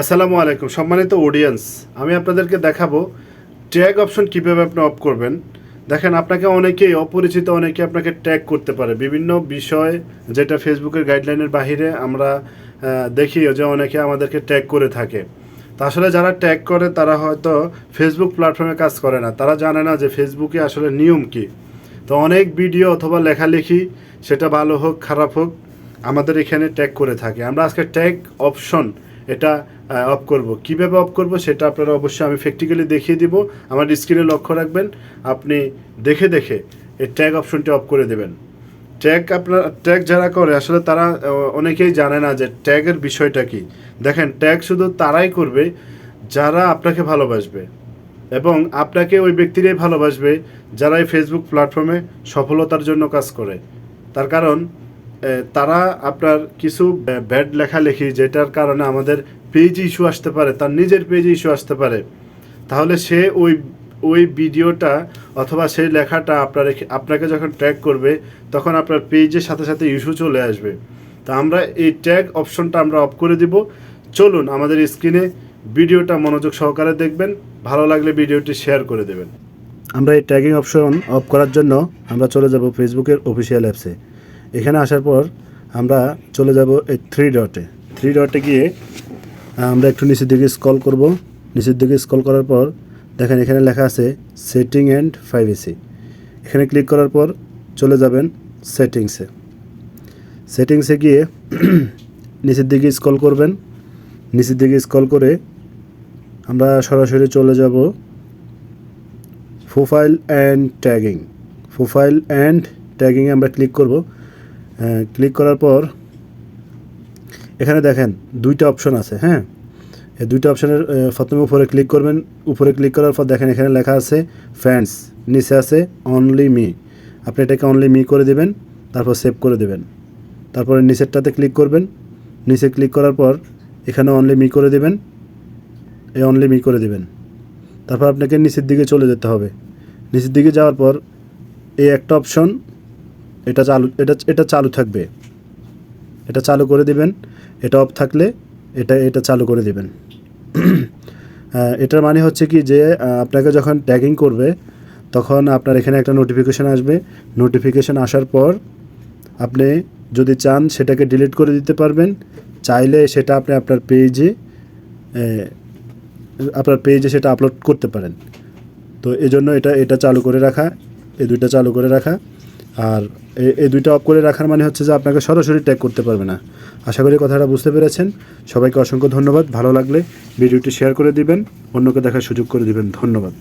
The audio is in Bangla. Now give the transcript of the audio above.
আসসালামু আলাইকুম সম্মানিত অডিয়েন্স, আমি আপনাদেরকে দেখাবো ট্যাগ অপশন কীভাবে আপনি অফ করবেন। দেখেন, আপনাকে অনেকেই অপরিচিত অনেকে আপনাকে ট্যাগ করতে পারে বিভিন্ন বিষয়, যেটা ফেসবুকের গাইডলাইনের বাহিরে আমরা দেখি যে অনেকে আমাদেরকে ট্যাগ করে থাকে। তা আসলে যারা ট্যাগ করে তারা হয়তো ফেসবুক প্ল্যাটফর্মে কাজ করে না, তারা জানে না যে ফেসবুকে আসলে নিয়ম কী। তো অনেক ভিডিও অথবা লেখালেখি, সেটা ভালো হোক খারাপ হোক, আমাদের এখানে ট্যাগ করে থাকে। আমরা আজকে ট্যাগ অপশন এটা অফ করব। কীভাবে অফ করব সেটা আপনারা অবশ্যই আমি প্র্যাকটিক্যালি দেখিয়ে দিব। আমার স্ক্রিনে লক্ষ্য রাখবেন, আপনি দেখে দেখে এই ট্যাগ অপশনটি অফ করে দেবেন। ট্যাগ যারা করে আসলে তারা অনেকেই জানে না যে ট্যাগের বিষয়টা কি। দেখেন, ট্যাগ শুধু তারাই করবে যারা আপনাকে ভালোবাসবে, এবং আপনাকে ওই ব্যক্তিরাই ভালোবাসবে যারা এই ফেসবুক প্ল্যাটফর্মে সফলতার জন্য কাজ করে। তার কারণ তারা আপনার কিছু ব্যাড লেখালেখি, যেটার কারণে আমাদের পেজে ইস্যু আসতে পারে, তার নিজের পেজে ইস্যু আসতে পারে, তাহলে সে ওই ভিডিওটা অথবা সেই লেখাটা আপনাকে যখন ট্যাগ করবে, তখন আপনার পেজের সাথে সাথে ইস্যু চলে আসবে। তা আমরা এই ট্যাগ অপশনটা আমরা অফ করে দিব। চলুন আমাদের স্ক্রিনে ভিডিওটা মনোযোগ সহকারে দেখবেন, ভালো লাগলে ভিডিওটি শেয়ার করে দেবেন। আমরা এই ট্যাগিং অপশন অফ করার জন্য আমরা চলে যাব ফেসবুকের অফিসিয়াল অ্যাপসে। এখানে আসার পর আমরা চলে যাব এই থ্রি ডটে গিয়ে আমরা একটু নিচের দিকে স্ক্রল করব। নিচের দিকে স্ক্রল করার পর দেখেন এখানে লেখা আছে সেটিং অ্যান্ড প্রাইভেসি। এখানে ক্লিক করার পর চলে যাবেন সেটিংসে গিয়ে নিচের দিকে স্ক্রল করবেন। নিচের দিকে স্ক্রল করে আমরা সরাসরি চলে যাব প্রোফাইল অ্যান্ড ট্যাগিংয়ে আমরা ক্লিক করব। ক্লিক করার পর এখানে দেখেন দুইটা অপশন আছে। হ্যাঁ, এই দুইটা অপশনের প্রথমে উপরে ক্লিক করবেন। উপরে ক্লিক করার পর দেখেন এখানে লেখা আছে ফ্রেন্ডস, নিচে আছে অনলি মি। আপনি এটাকে অনলি মি করে দেবেন, তারপর সেভ করে দেবেন। তারপরে নিচেরটাতে ক্লিক করবেন। নিচে ক্লিক করার পর এখানে অনলি মি করে দেবেন, তারপর আপনাকে নিচের দিকে চলে যেতে হবে। নিচের দিকে যাওয়ার পর এই একটা অপশন এটা চালু থাকবে, এটা চালু করে দিবেন। এটা অফ থাকলে এটা চালু করে দিবেন। এটার মানে হচ্ছে কি যে আপনাকে যখন ট্যাগিং করবে তখন আপনার এখানে একটা নোটিফিকেশান আসবে। নোটিফিকেশান আসার পর আপনি যদি চান সেটাকে ডিলিট করে দিতে পারবেন, চাইলে সেটা আপনি আপনার পেজে সেটা আপলোড করতে পারেন। তো এই জন্য এটা চালু করে রাখা, এই দুইটা চালু করে রাখা। আর এই দুইটা অফ করে রাখার মানে হচ্ছে যে আপনাকে সরাসরি ট্যাগ করতে পারবে না। আশা করি কথাটা বুঝতে পেরেছেন। সবাইকে অসংখ্য ধন্যবাদ। ভালো লাগলে ভিডিওটি শেয়ার করে দিবেন, অন্যকে দেখার সুযোগ করে দিবেন। ধন্যবাদ।